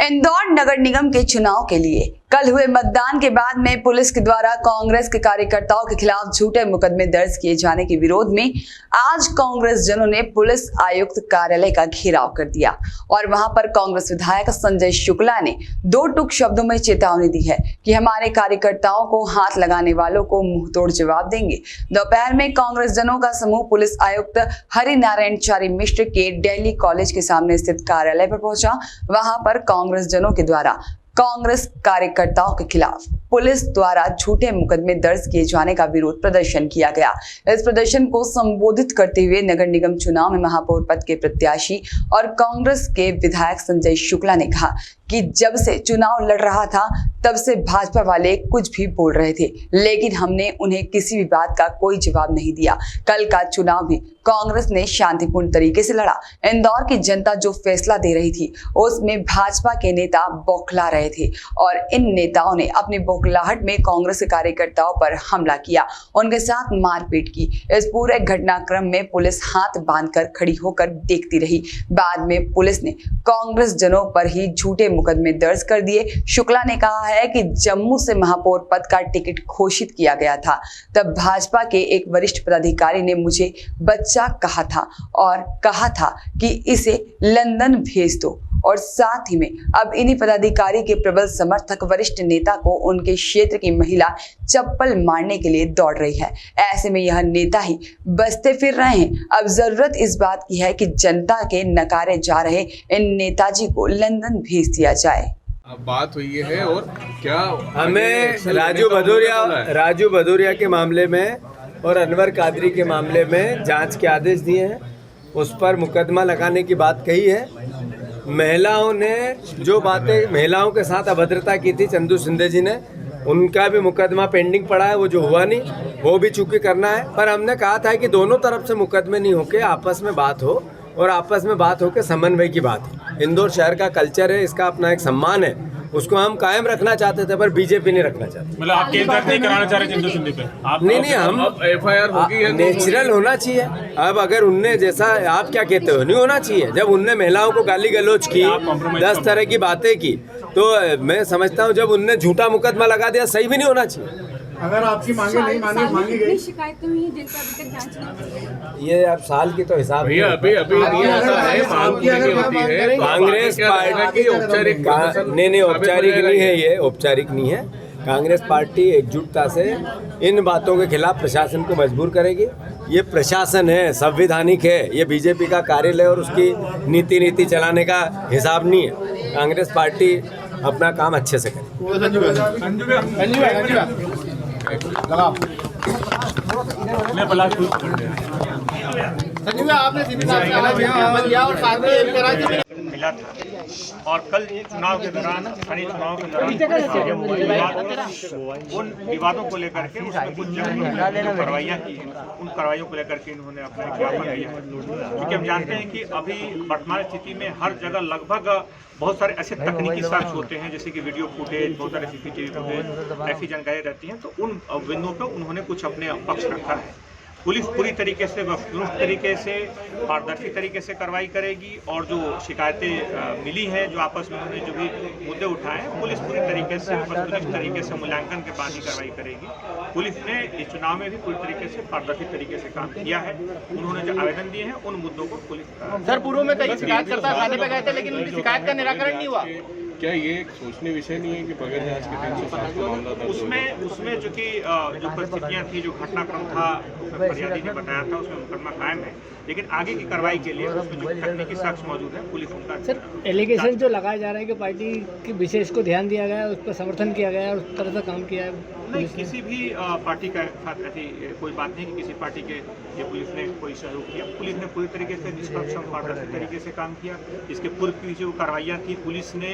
इंदौर नगर निगम के चुनाव के लिए कल हुए मतदान के बाद में पुलिस के द्वारा कांग्रेस के कार्यकर्ताओं के खिलाफ झूठे मुकदमे दर्ज किए जाने के विरोध में आज कांग्रेस जनों ने पुलिस आयुक्त कार्यालय का घेराव कर दिया और वहां पर कांग्रेस विधायक संजय शुक्ला ने दो टूक शब्दों में चेतावनी दी है कि हमारे कार्यकर्ताओं को हाथ लगाने वालों को मुंहतोड़ जवाब देंगे। दोपहर में कांग्रेस जनों का समूह पुलिस आयुक्त हरिनारायण चारी मिश्र के दिल्ली कॉलेज के सामने स्थित कार्यालय पर पहुंचा। वहां पर कांग्रेस जनों के द्वारा कांग्रेस कार्यकर्ताओं के खिलाफ पुलिस द्वारा झूठे मुकदमे दर्ज किए जाने का विरोध प्रदर्शन किया गया। इस प्रदर्शन को संबोधित करते हुए नगर निगम चुनाव में महापौर पद के प्रत्याशी और कांग्रेस के विधायक संजय शुक्ला ने कहा कि जब से चुनाव लड़ रहा था तब से भाजपा वाले कुछ भी बोल रहे थे, लेकिन हमने उन्हें किसी भी बात का कोई जवाब नहीं दिया। कल का चुनाव भी कांग्रेस ने शांतिपूर्ण तरीके से लड़ा। इंदौर की जनता जो फैसला दे रही थी उसमें भाजपा के नेता बौखला रहे थे और इन नेताओं ने अपनी बौखलाहट में कांग्रेस के कार्यकर्ताओं पर हमला किया, उनके साथ मारपीट की। इस पूरे घटनाक्रम में पुलिस हाथ बांधकर खड़ी होकर देखती रही। बाद में पुलिस ने कांग्रेस जनों पर ही झूठे मुकदमे दर्ज कर दिए। शुक्ला ने कहा है कि जम्मू से महापौर पद का टिकट घोषित किया गया था, तब भाजपा के एक वरिष्ठ पदाधिकारी ने मुझे बच्चा कहा था और कहा था कि इसे लंदन भेज दो, और साथ ही में अब इन्हीं पदाधिकारी के प्रबल समर्थक वरिष्ठ नेता को उनके क्षेत्र की महिला चप्पल मारने के लिए दौड़ रही है। ऐसे में यह नेता ही बचते फिर रहे हैं। अब जरूरत इस बात की है कि जनता के नकारे जा रहे इन नेताजी को लंदन भेज दिया जाए। अब बात हुई है और क्या हमें राजू भदौरिया के मामले में और अनवर कादरी के मामले में जांच के आदेश दिए हैं, उस पर मुकदमा लगाने की बात कही है। महिलाओं ने जो बातें महिलाओं के साथ अभद्रता की थी चंदू सिंधे जी ने, उनका भी मुकदमा पेंडिंग पड़ा है, वो जो हुआ नहीं वो भी चूंकि करना है। पर हमने कहा था कि दोनों तरफ से मुकदमे नहीं होके आपस में बात हो और आपस में बात होकर समन्वय की बात है। इंदौर शहर का कल्चर है, इसका अपना एक सम्मान है, उसको हम कायम रखना चाहते थे पर बीजेपी नहीं रखना चाहती। मतलब आप केस दर्ज नहीं कराना चाह रहे चंदू सिंधे पे? नहीं, हम एफआईआर होगी है, नेचुरल होना चाहिए। अब अगर उनने जैसा आप क्या कहते हो नहीं होना चाहिए, जब उनने महिलाओं को गाली गलौज की, 10 तरह की बातें की, तो मैं समझता हूँ जब उनने झूठा मुकदमा लगा दिया सही भी नहीं होना चाहिए। अगर आपकी मांगे नहीं मांगी गई, शिकायत हुई है जिनका अभी तक जांच नहीं, ये अब साल की तो हिसाब अभी ऐसा है, मांग की होती है कांग्रेस पार्टी की औपचारिक नहीं औपचारिक नहीं है, ये औपचारिक नहीं है। कांग्रेस पार्टी एकजुटता से इन बातों के खिलाफ प्रशासन को मजबूर करेगी। ये प्रशासन है, संवैधानिक है, ये बीजेपी का कार्यालय और उसकी नीति चलाने का हिसाब नहीं है। कांग्रेस पार्टी अपना काम अच्छे से करे। मिला था और कल चुनाव के दौरान स्थानीय चुनाव के दौरान उन विवादों को लेकर के उसमें कुछ कार्रवाइयाँ की, उन कार्रवाइयों को लेकर के इन्होंने अपने ज्ञापन दिया है। क्योंकि हम जानते हैं कि अभी वर्तमान स्थिति में हर जगह लगभग बहुत सारे ऐसे तकनीकी साक्ष्य होते हैं, जैसे कि वीडियो फुटेज, बहुत सारे सीसीटीवी फुटेज, ऐसी जानकारी रहती हैं, तो उन बिंदुओं पर उन्होंने कुछ अपने पक्ष रखा है। पुलिस पूरी तरीके से वस्तुनिष्ठ तरीके से, पारदर्शी तरीके से कार्रवाई करेगी और जो शिकायतें मिली हैं, जो आपस में उन्होंने जो भी मुद्दे उठाए हैं, पुलिस पूरी तरीके से वस्तुनिष्ठ तरीके से मूल्यांकन के बाद ही कार्रवाई करेगी। पुलिस ने इस चुनाव में भी पूरी तरीके से पारदर्शी तरीके से काम किया है। उन्होंने जो आवेदन दिए हैं उन मुद्दों को पुलिस सर पूर्व में कई शिकायतकर्ता थाने पे गए थे लेकिन उनकी शिकायत का निराकरण नहीं हुआ। क्या ये एक सोचने विषय नहीं है कि बगैर जांच के 307 का मामला दर्ज उसमें जो कि जो परिस्थितियां थी, जो घटनाक्रम था, उसमें फरियादी ने बताया था, उसमें मुकदमा कायम है, लेकिन आगे की कार्रवाई के लिए उसमें जो तकनीकी साक्ष्य मौजूद है पुलिस उनका सर एलिगेशन जो लगाया जा रहा है कि पार्टी की विशेष को ध्यान दिया गया है, उस पर समर्थन किया गया है और उस तरह से काम किया है। नहीं, किसी भी पार्टी का साथ ऐसी कोई बात नहीं कि किसी पार्टी के ये पुलिस ने कोई सहयोग किया। पुलिस ने पूरी तरीके से निष्पक्ष पारदर्शी तरीके से काम किया। इसके पूर्व की जो कार्रवाइयाँ थी, पुलिस ने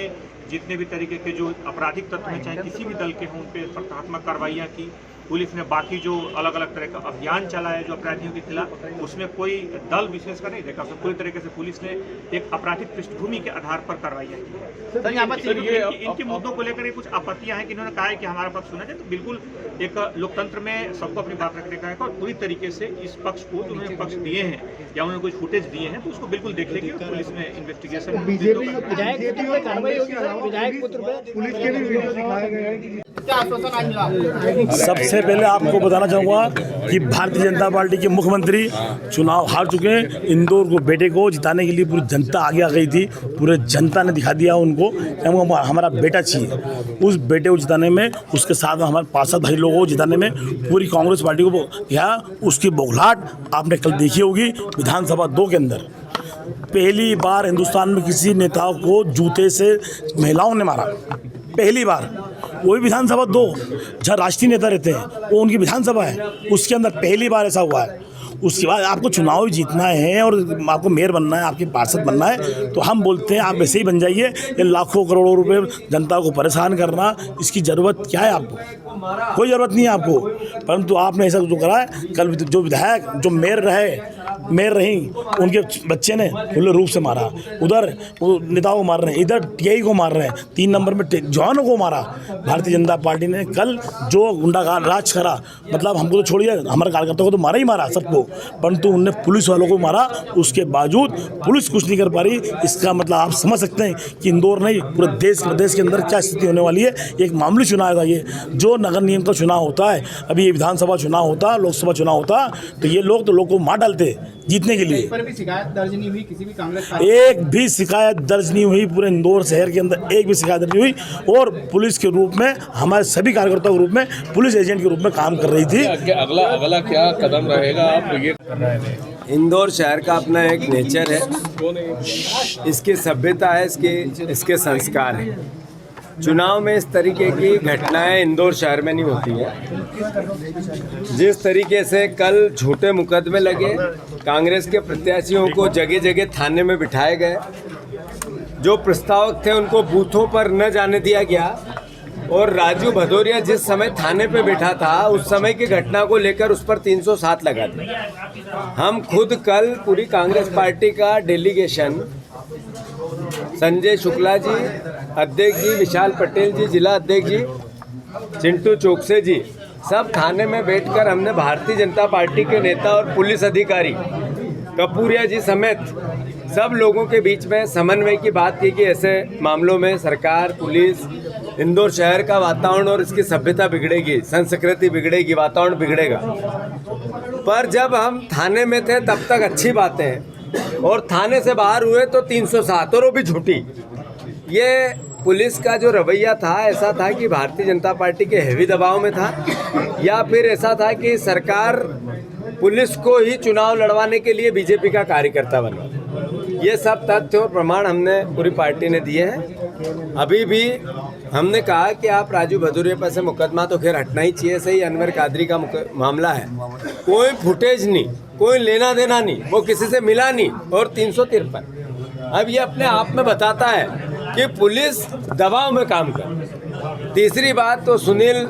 जितने भी तरीके के जो आपराधिक तत्व हैं, चाहे किसी भी दल के हों, उन पर सकारात्मक कार्रवाइयाँ की पुलिस ने बाकी जो अलग अलग तरह का अभियान चलाया जो अपराधियों के खिलाफ, उसमें कोई दल विशेष का नहीं देखा। उसमें पूरी तरीके से पुलिस ने एक आपराधिक पृष्ठभूमि के आधार पर कार्रवाइयाँ की है। सर यहाँ पर इनके मुद्दों को लेकर कुछ आपत्तियां हैं कि इन्होंने कहा है कि हमारा पक्ष सुना जाए, तो बिल्कुल एक लोकतंत्र में सबको अपनी बात रखने का है और पूरी तरीके से इस पक्ष को जो उन्होंने पक्ष दिए हैं या उन्होंने कुछ फुटेज दिए हैं तो उसको बिल्कुल देख लेंगे और पुलिस में इन्वेस्टिगेशन क्या आश्वासन आज मिला? सबसे पहले आपको बताना चाहूँगा कि भारतीय जनता पार्टी के मुख्यमंत्री चुनाव हार चुके हैं। इंदौर को बेटे को जिताने के लिए पूरी जनता आगे आ गई थी। पूरे जनता ने दिखा दिया उनको कि हमको हमारा बेटा चाहिए। उस बेटे को जिताने में, उसके साथ हमारे पार्षद भाई लोगों को जिताने में पूरी कांग्रेस पार्टी को किया। उसकी बौखलाहट आपने कल देखी होगी विधानसभा 2 के अंदर। पहली बार हिंदुस्तान में किसी नेता को जूते से महिलाओं ने मारा, पहली बार। वही विधानसभा 2 जहाँ राष्ट्रीय नेता रहते हैं वो उनकी विधानसभा है, उसके अंदर पहली बार ऐसा हुआ है। उसके बाद आपको चुनाव जीतना है और आपको मेयर बनना है, आपके पार्षद बनना है, तो हम बोलते हैं आप वैसे ही बन जाइए। ये लाखों करोड़ों रुपए जनता को परेशान करना, इसकी ज़रूरत क्या है आपको? कोई ज़रूरत नहीं है आपको। परंतु आपने ऐसा जो करा है, कल जो विधायक जो मेयर रही, उनके बच्चे ने खुले रूप से मारा। उधर वो नेताओं को मार रहे हैं, इधर टीआई को मार रहे हैं, 3 नंबर में जवानों को मारा। भारतीय जनता पार्टी ने कल जो गुंडाराज करा, मतलब हमको तो छोड़िए, हमारे कार्यकर्ताओं को तो मारा ही मारा सबको, परंतु उनने पुलिस वालों को मारा। उसके बावजूद पुलिस कुछ नहीं कर पा रही। इसका मतलब आप समझ सकते हैं कि इंदौर नहीं पूरे देश प्रदेश के अंदर क्या स्थिति होने वाली है। एक मामूली चुनाव था ये, जो नगर निगम का चुनाव होता है, अभी ये विधानसभा चुनाव होता, लोकसभा चुनाव होता, तो ये लोग को मार डालते जीतने के लिए। पर भी शिकायत दर्ज नहीं हुई किसी भी कांग्रेस एक भी शिकायत दर्ज नहीं हुई पूरे इंदौर शहर के अंदर, एक भी शिकायत नहीं हुई। और पुलिस के रूप में, हमारे सभी कार्यकर्ताओं के रूप में, पुलिस एजेंट के रूप में काम कर रही थी। अगला क्या कदम रहेगा आप ये कर रहे हैं? इंदौर शहर का अपना एक नेचर है, इसकी सभ्यता है, इसके संस्कार है। चुनाव में इस तरीके की घटनाएं इंदौर शहर में नहीं होती है। जिस तरीके से कल झूठे मुकदमे लगे, कांग्रेस के प्रत्याशियों को जगह जगह थाने में बिठाए गए, जो प्रस्तावक थे उनको बूथों पर न जाने दिया गया, और राजू भदौरिया जिस समय थाने पे बैठा था उस समय की घटना को लेकर उस पर 307 लगा दिया। हम खुद कल पूरी कांग्रेस पार्टी का डेलीगेशन, संजय शुक्ला जी अध्यक्ष जी, विशाल पटेल जी जिला अध्यक्ष जी, चिंटू चौकसे जी, सब थाने में बैठकर हमने भारतीय जनता पार्टी के नेता और पुलिस अधिकारी कपूरिया जी समेत सब लोगों के बीच में समन्वय की बात की कि ऐसे मामलों में सरकार, पुलिस, इंदौर शहर का वातावरण और इसकी सभ्यता बिगड़ेगी, संस्कृति बिगड़ेगी, वातावरण बिगड़ेगा। पर जब हम थाने में थे तब तक अच्छी बातें, और थाने से बाहर हुए तो 307, और वो भी झूठी। ये पुलिस का जो रवैया था, ऐसा था कि भारतीय जनता पार्टी के हेवी दबाव में था, या फिर ऐसा था कि सरकार पुलिस को ही चुनाव लड़वाने के लिए बीजेपी का कार्यकर्ता बना। ये सब तथ्य और प्रमाण हमने पूरी पार्टी ने दिए हैं। अभी भी हमने कहा कि आप राजू भदौरिया पर से मुकदमा तो खैर हटना ही चाहिए, सही अनवर कादरी का मामला है, कोई फुटेज नहीं, कोई लेना देना नहीं, वो किसी से मिला नहीं, और 353। अब ये अपने आप में बताता है कि पुलिस दबाव में काम कर। तीसरी बात तो सुनील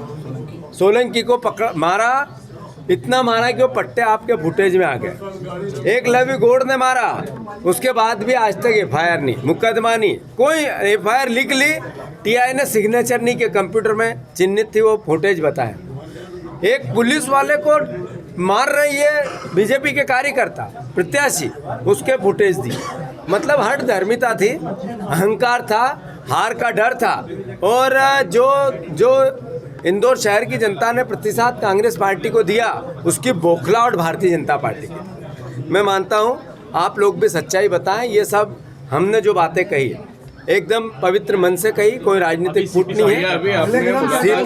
सोलंकी को मारा, इतना मारा कि वो पट्टे आपके फुटेज में आ गए। एक लवी गौड़ ने मारा, उसके बाद भी आज तक एफआईआर नहीं, मुकदमा नहीं, कोई एफआईआर लिख ली, टीआई ने सिग्नेचर नहीं के कंप्यूटर में चिन्हित थी, वो फुटेज बताया। एक पुलिस वाले को मार रही है बीजेपी के कार्यकर्ता प्रत्याशी, उसके फुटेज दी। मतलब हट धर्मिता थी, अहंकार था, हार का डर था, और जो इंदौर शहर की जनता ने प्रतिशत कांग्रेस पार्टी को दिया, उसकी बौखलाहट भारतीय जनता पार्टी की। मैं मानता हूं आप लोग भी सच्चाई बताएं। ये सब हमने जो बातें कही एकदम पवित्र मन से कही, कोई राजनीतिक फूट नहीं है।